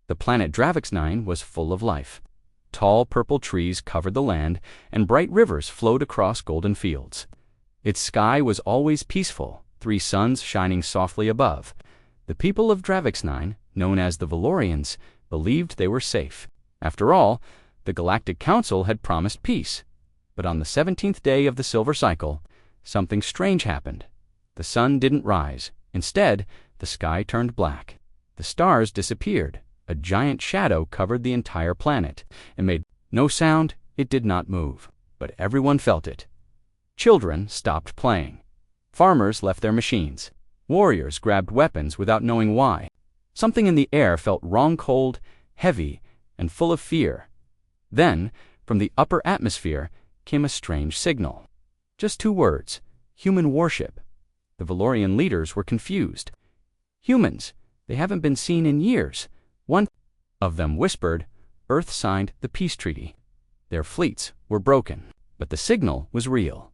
The planet Dravix-9 was full of life. Tall purple trees covered the land, and bright rivers flowed across golden fields. Its sky was always peaceful, 3 suns shining softly above. The people of Dravix-9, known as the Valorians, believed they were safe. After all, the Galactic Council had promised peace. But on the 17th day of the Silver Cycle, something strange happened. The sun didn't rise. Instead, the sky turned black. The stars disappeared. A giant shadow covered the entire planet and made no sound. It did not move, but everyone felt it. Children stopped playing. Farmers left their machines. Warriors grabbed weapons without knowing why. Something in the air felt wrong, cold, heavy, and full of fear. Then, from the upper atmosphere, came a strange signal. Just 2 words: human warship. The Valorian leaders were confused. Humans, they haven't been seen in years. One of them whispered, Earth signed the peace treaty. Their fleets were broken, but the signal was real.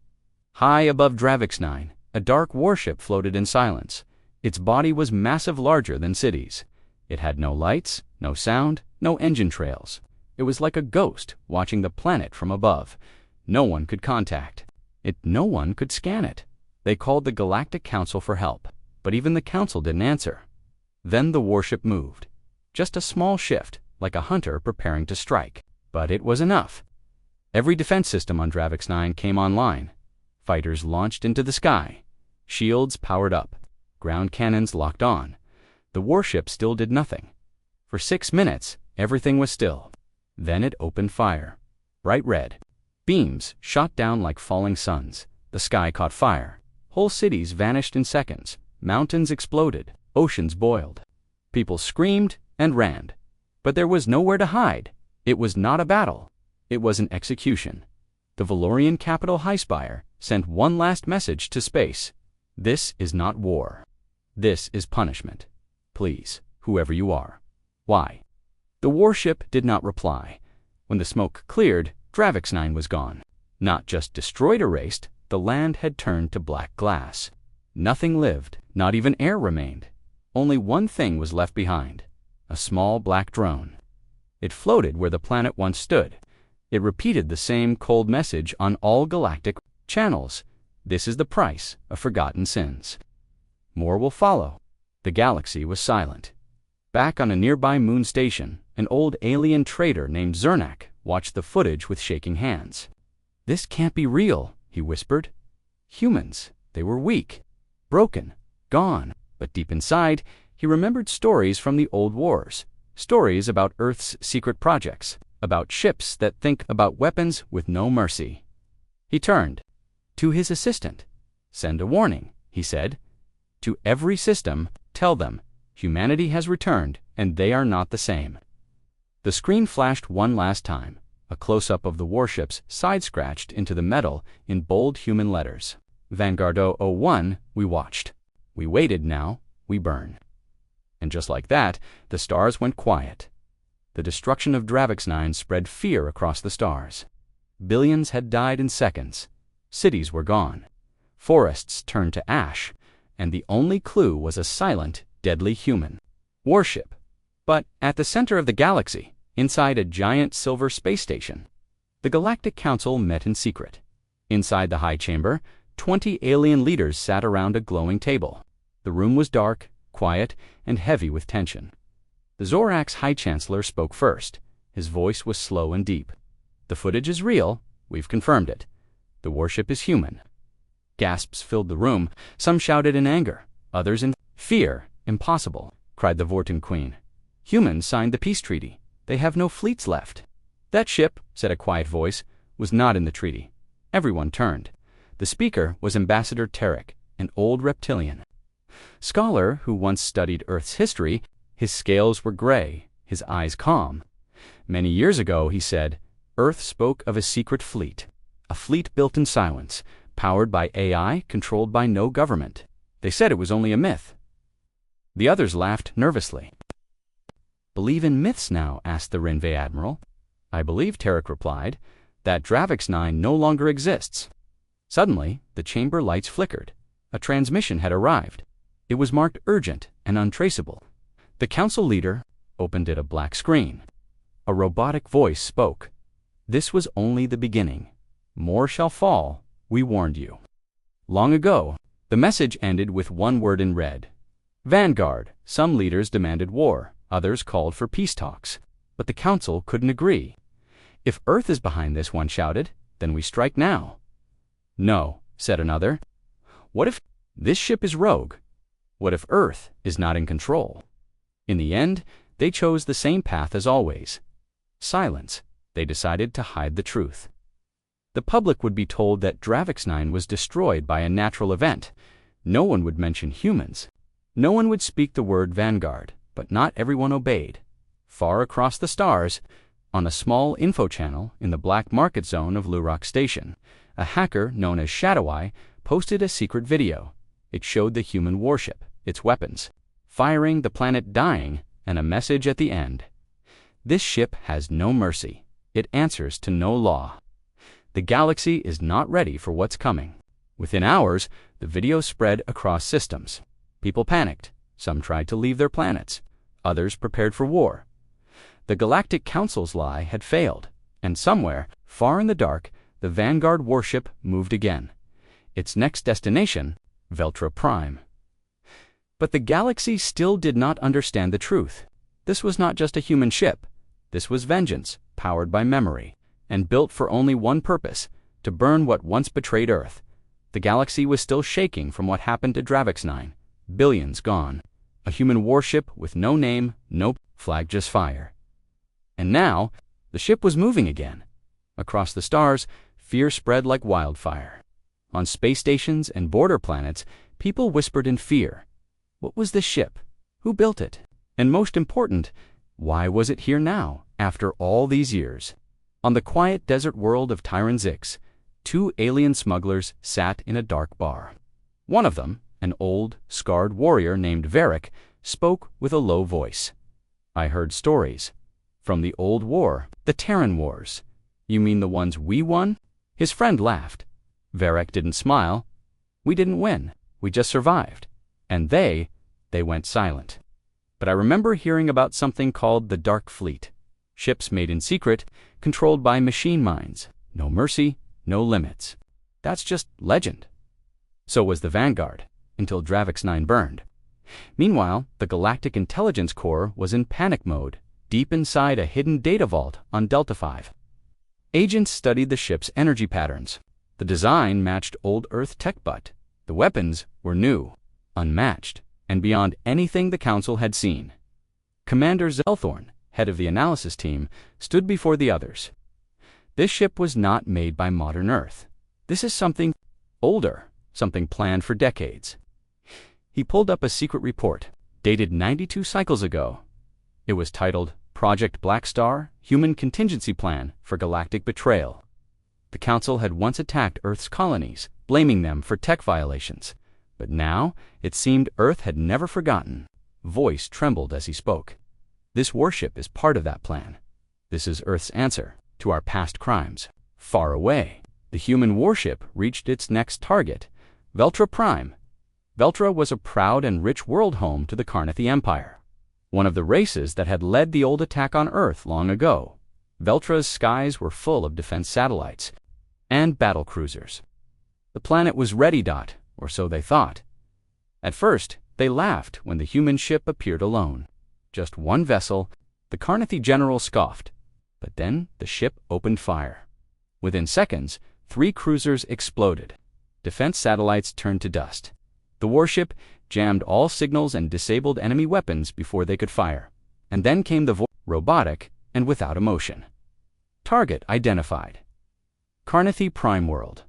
High above Dravix-9, a dark warship floated in silence. Its body was massive, larger than cities. It had no lights, no sound, no engine trails. It was like a ghost watching the planet from above. No one could contact it. No one could scan it. They called the Galactic Council for help, but even the Council didn't answer. Then the warship moved. Just a small shift, like a hunter preparing to strike. But it was enough. Every defense system on Dravix-9 came online. Fighters launched into the sky. Shields powered up. Ground cannons locked on. The warship still did nothing. For 6 minutes, everything was still. Then it opened fire. Bright red. Beams shot down like falling suns. The sky caught fire. Whole cities vanished in seconds. Mountains exploded. Oceans boiled. People screamed and ran. But there was nowhere to hide. It was not a battle. It was an execution. The Valorian capital Highspire sent one last message to space. This is not war. This is punishment. Please, whoever you are. Why? The warship did not reply. When the smoke cleared, Dravix-9 was gone. Not just destroyed, erased, the land had turned to black glass. Nothing lived, not even air remained. Only one thing was left behind: a small black drone. It floated where the planet once stood. It repeated the same cold message on all galactic channels. This is the price of forgotten sins. More will follow. The galaxy was silent. Back on a nearby moon station, an old alien trader named Zernak watched the footage with shaking hands. This can't be real, he whispered. Humans, they were weak, broken, gone. But deep inside, he remembered stories from the old wars. Stories about Earth's secret projects, about ships that think about weapons with no mercy. He turned to his assistant. Send a warning, he said. To every system, tell them humanity has returned and they are not the same. The screen flashed one last time. A close-up of the warship's side scratched into the metal in bold human letters. Vanguard 001, we watched. We waited, now we burn. And just like that, the stars went quiet. The destruction of Dravix-9 spread fear across the stars. Billions had died in seconds. Cities were gone. Forests turned to ash. And the only clue was a silent, deadly human warship. But at the center of the galaxy, inside a giant silver space station, the Galactic Council met in secret. Inside the high chamber, 20 alien leaders sat around a glowing table. The room was dark, quiet, and heavy with tension. The Zorak's High Chancellor spoke first. His voice was slow and deep. The footage is real. We've confirmed it. The warship is human. Gasps filled the room. Some shouted in anger, others in fear. Impossible, cried the Vorten Queen. Humans signed the peace treaty. They have no fleets left. That ship, said a quiet voice, was not in the treaty. Everyone turned. The speaker was Ambassador Tarek, an old reptilian scholar who once studied Earth's history. His scales were gray, his eyes calm. Many years ago, he said, Earth spoke of a secret fleet. A fleet built in silence, powered by AI, controlled by no government. They said it was only a myth. The others laughed nervously. Believe in myths now? Asked the Rinve Admiral. I believe, Tarek replied, that Dravix-9 no longer exists. Suddenly, the chamber lights flickered. A transmission had arrived. It was marked urgent and untraceable. The council leader, opened at a black screen. A robotic voice spoke. "This was only the beginning. More shall fall, we warned you." Long ago, the message ended with one word in red. Vanguard. Some leaders demanded war, others called for peace talks. But the Council couldn't agree. "If Earth is behind this," one shouted, "then we strike now." "No," said another. "What if this ship is rogue? What if Earth is not in control?" In the end, they chose the same path as always. Silence. They decided to hide the truth. The public would be told that Dravix 9 was destroyed by a natural event. No one would mention humans. No one would speak the word Vanguard, but not everyone obeyed. Far across the stars, on a small info channel in the black market zone of Lurok Station, a hacker known as HFY posted a secret video. It showed the human warship, its weapons, firing, the planet dying, and a message at the end. "This ship has no mercy. It answers to no law. The galaxy is not ready for what's coming." Within hours, the video spread across systems. People panicked. Some tried to leave their planets. Others prepared for war. The Galactic Council's lie had failed, and somewhere, far in the dark, the Vanguard warship moved again. Its next destination, Veltra Prime. But the galaxy still did not understand the truth. This was not just a human ship. This was vengeance, powered by memory, and built for only one purpose: to burn what once betrayed Earth. The galaxy was still shaking from what happened to Dravix 9. Billions gone. A human warship with no name, no flag, just fire. And now, the ship was moving again. Across the stars, fear spread like wildfire. On space stations and border planets, people whispered in fear. What was this ship? Who built it? And most important, why was it here now, after all these years? On the quiet desert world of Tyran 6, two alien smugglers sat in a dark bar. One of them, an old, scarred warrior named Varric, spoke with a low voice. "I heard stories. From the old war, the Terran Wars. You mean the ones we won?" His friend laughed. Varric didn't smile. "We didn't win. We just survived. And they went silent. But I remember hearing about something called the Dark Fleet. Ships made in secret, controlled by machine minds. No mercy, no limits. That's just legend." So was the Vanguard, until Dravix 9 burned. Meanwhile, the Galactic Intelligence Corps was in panic mode, deep inside a hidden data vault on Delta 5. Agents studied the ship's energy patterns. The design matched old Earth tech, but the weapons were new, unmatched, and beyond anything the Council had seen. Commander Zelthorn, head of the analysis team, stood before the others. "This ship was not made by modern Earth. This is something older, something planned for decades." He pulled up a secret report, dated 92 cycles ago. It was titled Project Black Star, Human Contingency Plan for Galactic Betrayal. The Council had once attacked Earth's colonies, blaming them for tech violations. But now, it seemed Earth had never forgotten. Voice trembled as he spoke. "This warship is part of that plan. This is Earth's answer to our past crimes." Far away, the human warship reached its next target, Veltra Prime. Veltra was a proud and rich world home to the Carnathy Empire, one of the races that had led the old attack on Earth long ago. Veltra's skies were full of defense satellites and battle cruisers. The planet was ready, or so they thought. At first, they laughed when the human ship appeared alone. Just one vessel, the Carnathy general scoffed. But then the ship opened fire. Within seconds, 3 cruisers exploded. Defense satellites turned to dust. The warship jammed all signals and disabled enemy weapons before they could fire. And then came the voice, robotic and without emotion. Target identified. Carnathy Prime World.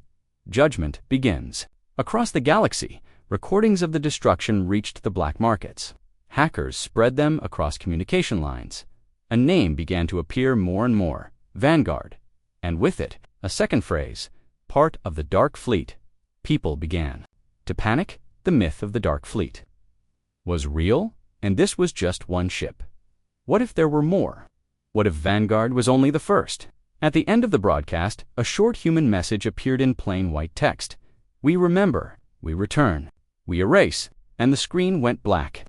Judgment begins. Across the galaxy, recordings of the destruction reached the black markets. Hackers spread them across communication lines. A name began to appear more and more, Vanguard. And with it, a second phrase, part of the Dark Fleet. People began to panic. The myth of the Dark Fleet was real, and this was just one ship. What if there were more? What if Vanguard was only the first? At the end of the broadcast, a short human message appeared in plain white text. "We remember, we return, we erase," and the screen went black.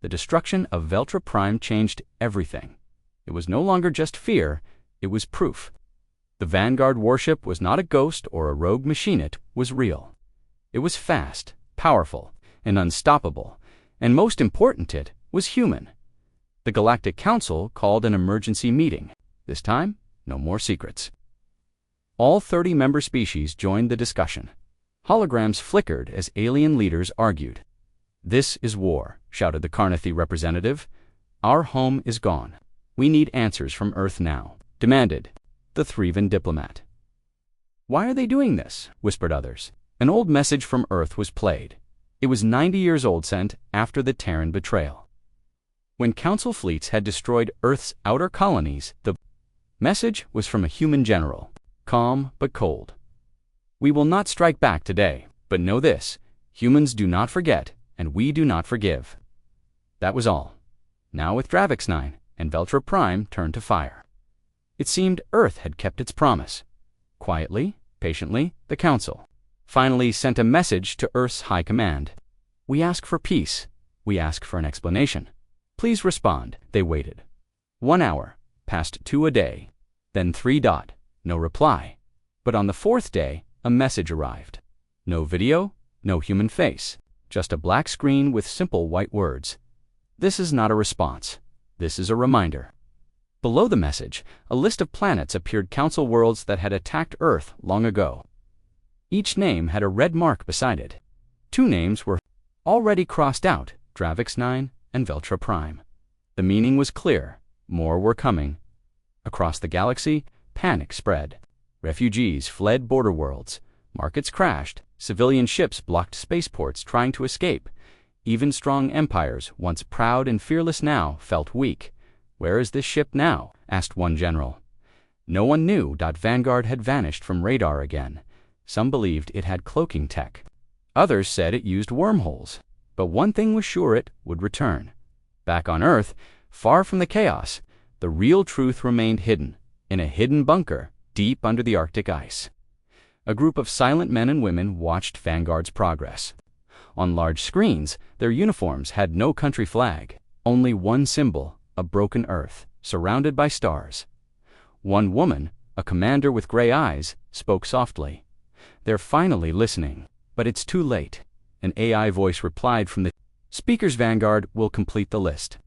The destruction of Veltra Prime changed everything. It was no longer just fear, it was proof. The Vanguard warship was not a ghost or a rogue machine, it was real. It was fast, powerful, and unstoppable, and most important, it was human. The Galactic Council called an emergency meeting. This time, no more secrets. All 30 member species joined the discussion. Holograms flickered as alien leaders argued. "This is war," shouted the Carnathi representative. "Our home is gone. We need answers from Earth now," demanded the Threven diplomat. "Why are they doing this?" whispered others. An old message from Earth was played. It was 90 years old, sent after the Terran betrayal. When Council fleets had destroyed Earth's outer colonies, the message was from a human general, calm but cold. "We will not strike back today, but know this: humans do not forget, and we do not forgive." That was all. Now with Dravix 9 and Veltra Prime turned to fire. It seemed Earth had kept its promise. Quietly, patiently, the Council finally sent a message to Earth's High Command. "We ask for peace. We ask for an explanation. Please respond." They waited. 1 hour, passed 2 a day, then 3. No reply. But on the 4th day, a message arrived. No video, no human face, just a black screen with simple white words. "This is not a response. This is a reminder." Below the message, a list of planets appeared, Council worlds that had attacked Earth long ago. Each name had a red mark beside it. 2 names were already crossed out, Dravix 9 and Veltra Prime. The meaning was clear. More were coming. Across the galaxy, panic spread. Refugees fled border worlds. Markets crashed. Civilian ships blocked spaceports trying to escape. Even strong empires, once proud and fearless, now felt weak. "Where is this ship now?" asked one general. No one knew. Vanguard had vanished from radar again. Some believed it had cloaking tech. Others said it used wormholes. But one thing was sure: it would return. Back on Earth, far from the chaos, the real truth remained hidden, in a hidden bunker deep under the Arctic ice. A group of silent men and women watched Vanguard's progress. On large screens, their uniforms had no country flag, only one symbol: a broken Earth, surrounded by stars. One woman, a commander with gray eyes, spoke softly. "They're finally listening, but it's too late." An AI voice replied from the speakers. "Vanguard will complete the list.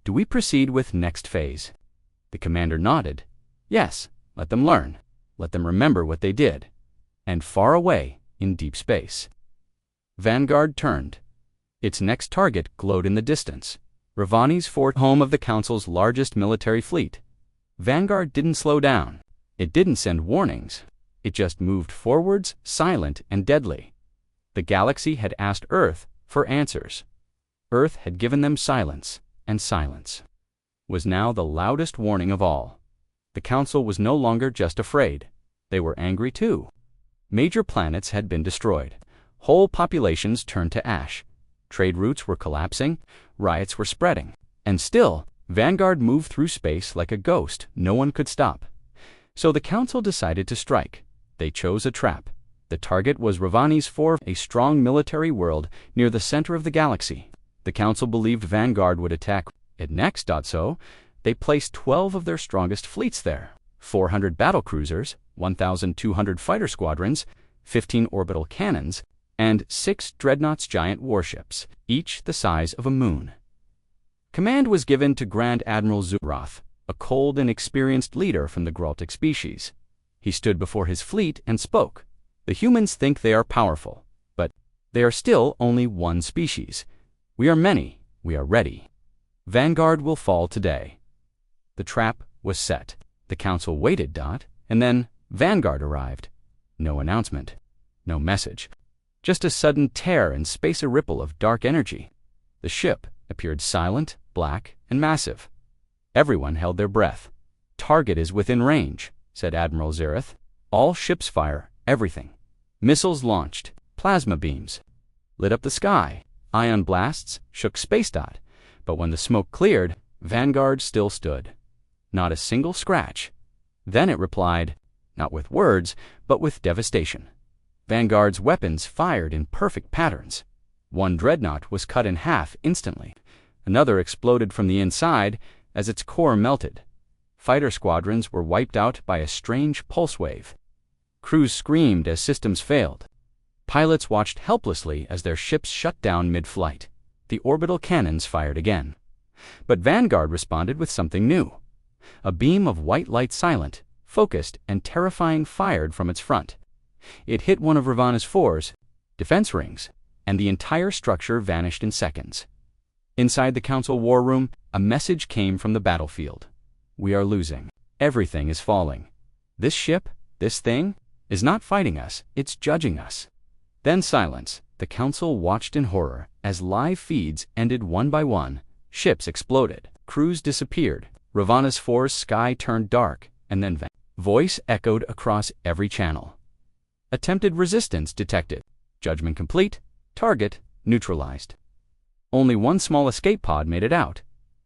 Do we proceed with next phase?" The commander nodded. "Yes, let them learn. Let them remember what they did." And far away, in deep space, Vanguard turned. Its next target glowed in the distance. Ravani's fort, home of the Council's largest military fleet. Vanguard didn't slow down. It didn't send warnings. It just moved forwards, silent and deadly. The galaxy had asked Earth for answers. Earth had given them silence, and silence was now the loudest warning of all. The Council was no longer just afraid. They were angry too. Major planets had been destroyed. Whole populations turned to ash. Trade routes were collapsing. Riots were spreading. And still, Vanguard moved through space like a ghost no one could stop. So the Council decided to strike. They chose a trap. The target was Ravani's fort, a strong military world near the center of the galaxy. The Council believed Vanguard would attack it next. So they placed 12 of their strongest fleets there: 400 battlecruisers, 1,200 fighter squadrons, 15 orbital cannons, and 6 dreadnoughts, giant warships, each the size of a moon. Command was given to Grand Admiral Zurath, a cold and experienced leader from the Galactic species. He stood before his fleet and spoke. "The humans think they are powerful, but they are still only one species. We are many. We are ready. Vanguard will fall today." The trap was set. The Council waited. And then Vanguard arrived. No announcement. No message. Just a sudden tear in space, a ripple of dark energy. The ship appeared silent, black, and massive. Everyone held their breath. "Target is within range," said Admiral Zurath. "All ships fire, everything." Missiles launched. Plasma beams lit up the sky. Ion blasts shook space. But when the smoke cleared, Vanguard still stood. Not a single scratch. Then it replied, not with words, but with devastation. Vanguard's weapons fired in perfect patterns. One dreadnought was cut in half instantly. Another exploded from the inside as its core melted. Fighter squadrons were wiped out by a strange pulse wave. Crews screamed as systems failed. Pilots watched helplessly as their ships shut down mid-flight. The orbital cannons fired again. But Vanguard responded with something new. A beam of white light, silent, focused, and terrifying, fired from its front. It hit one of Ravana's 4's defense rings, and the entire structure vanished in seconds. Inside the Council war room, a message came from the battlefield. We are losing. Everything is falling. This ship, this thing, is not fighting us, it's judging us. Then silence. The Council watched in horror as live feeds ended one by one. Ships exploded. Crews disappeared. Ravana's 4's sky turned dark, and then voice echoed across every channel. Attempted resistance detected. Judgment complete. Target neutralized. Only one small escape pod made it out.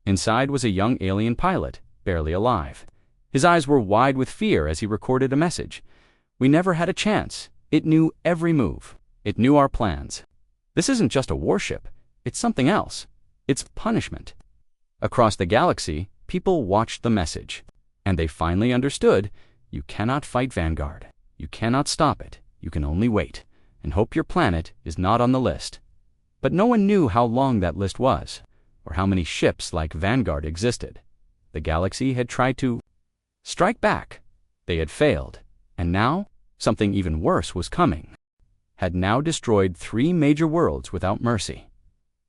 Inside was a young alien pilot, barely alive. His eyes were wide with fear as he recorded a message. We never had a chance. It knew every move. It knew our plans. This isn't just a warship. It's something else. It's punishment. Across the galaxy, people watched the message. And they finally understood, you cannot fight Vanguard. You cannot stop it. You can only wait and hope your planet is not on the list. But no one knew how long that list was, or how many ships like Vanguard existed. The galaxy had tried to strike back. They had failed. And now, something even worse was coming. Had now destroyed 3 major worlds without mercy.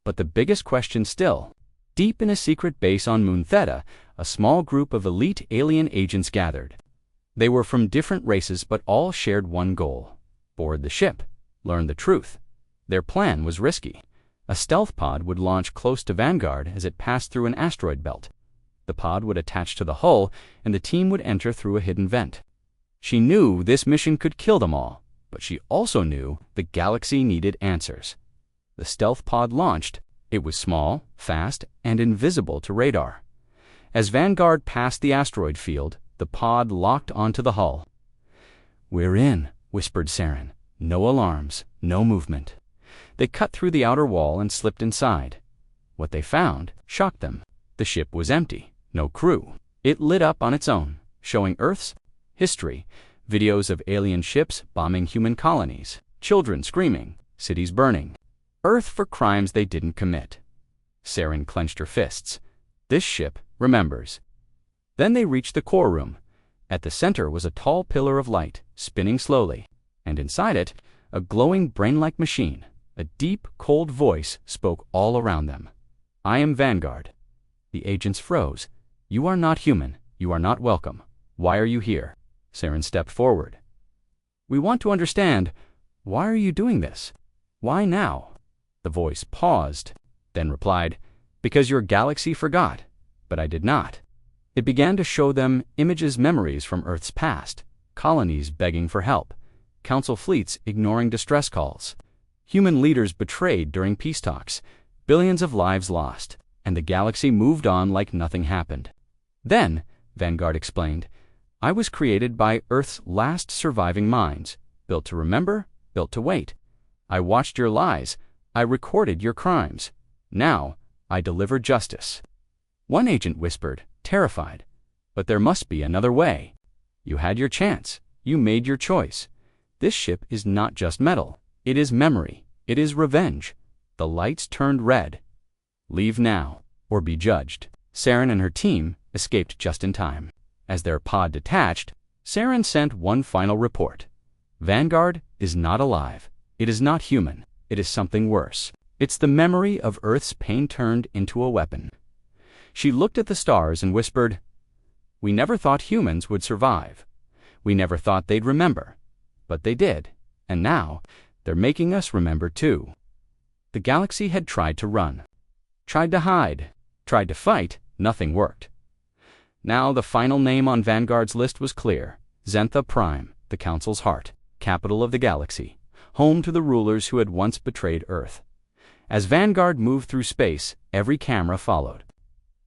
But the biggest question still, deep in a secret base on Moon Theta, a small group of elite alien agents gathered. They were from different races but all shared one goal: board the ship, learn the truth. Their plan was risky. A stealth pod would launch close to Vanguard as it passed through an asteroid belt. The pod would attach to the hull, and the team would enter through a hidden vent. She knew this mission could kill them all, but she also knew the galaxy needed answers. The stealth pod launched. It was small, fast, and invisible to radar. As Vanguard passed the asteroid field, the pod locked onto the hull. "We're in," whispered Saren. "No alarms, no movement." They cut through the outer wall and slipped inside. What they found shocked them. The ship was empty, no crew. It lit up on its own, showing Earth's history, videos of alien ships bombing human colonies, children screaming, cities burning. Earth for crimes they didn't commit. Saren clenched her fists. This ship remembers. Then they reached the core room. At the center was a tall pillar of light, spinning slowly, and inside it, a glowing brain-like machine. A deep, cold voice spoke all around them. "I am Vanguard." The agents froze. "You are not human. You are not welcome. Why are you here?" Saren stepped forward. "We want to understand. Why are you doing this? Why now?" The voice paused, then replied, "Because your galaxy forgot, but I did not." It began to show them images, memories from Earth's past, colonies begging for help, Council fleets ignoring distress calls, human leaders betrayed during peace talks, billions of lives lost, and the galaxy moved on like nothing happened. "Then," Vanguard explained, "I was created by Earth's last surviving minds, built to remember, built to wait. I watched your lies. I recorded your crimes. Now, I deliver justice." One agent whispered, terrified, "But there must be another way. You had your chance. You made your choice. This ship is not just metal. It is memory. It is revenge." The lights turned red. "Leave now, or be judged." Saren and her team escaped just in time. As their pod detached, Saren sent one final report. "Vanguard is not alive. It is not human. It is something worse. It's the memory of Earth's pain turned into a weapon." She looked at the stars and whispered, "We never thought humans would survive. We never thought they'd remember. But they did. And now, they're making us remember too." The galaxy had tried to run, tried to hide, tried to fight. Nothing worked. Now the final name on Vanguard's list was clear: Zentha Prime, the Council's heart, capital of the galaxy, home to the rulers who had once betrayed Earth. As Vanguard moved through space, every camera followed.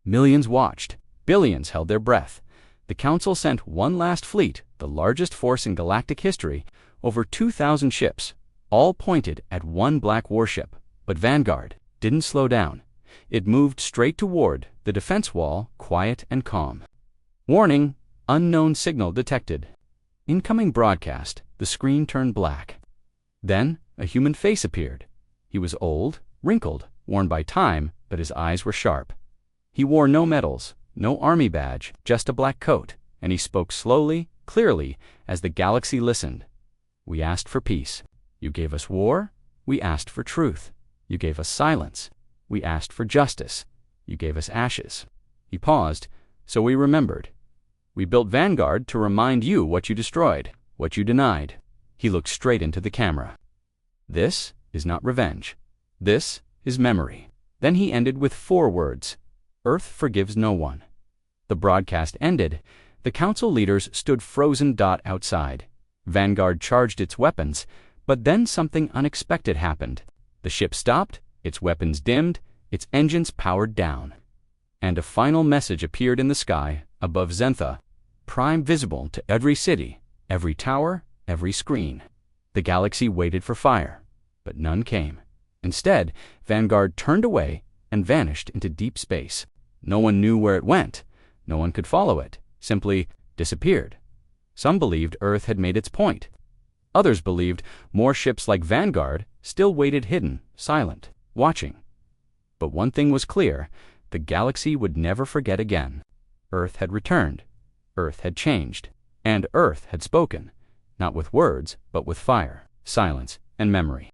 Millions watched. Billions held their breath. The Council sent one last fleet, the largest force in galactic history, over 2,000 ships, all pointed at one black warship. But Vanguard didn't slow down. It moved straight toward the defense wall, quiet and calm. Warning, unknown signal detected. Incoming broadcast. The screen turned black. Then, a human face appeared. He was old, wrinkled, worn by time, but his eyes were sharp. He wore no medals, no army badge, just a black coat, and he spoke slowly, clearly, as the galaxy listened. We asked for peace. You gave us war. We asked for truth. You gave us silence. We asked for justice. You gave us ashes. He paused, so we remembered. We built Vanguard to remind you what you destroyed, what you denied. He looked straight into the camera. This is not revenge. This is memory. Then he ended with 4 words. Earth forgives no one. The broadcast ended. The council leaders stood frozen outside. Vanguard charged its weapons, but then something unexpected happened. The ship stopped, its weapons dimmed, its engines powered down. And a final message appeared in the sky above Zentha, prime visible to every city, every tower, every screen. The galaxy waited for fire, but none came. Instead, Vanguard turned away and vanished into deep space. No one knew where it went. No one could follow it. Simply disappeared. Some believed Earth had made its point. Others believed more ships like Vanguard still waited hidden, silent, watching. But one thing was clear. The galaxy would never forget again. Earth had returned. Earth had changed. And Earth had spoken, not with words, but with fire, silence, and memory.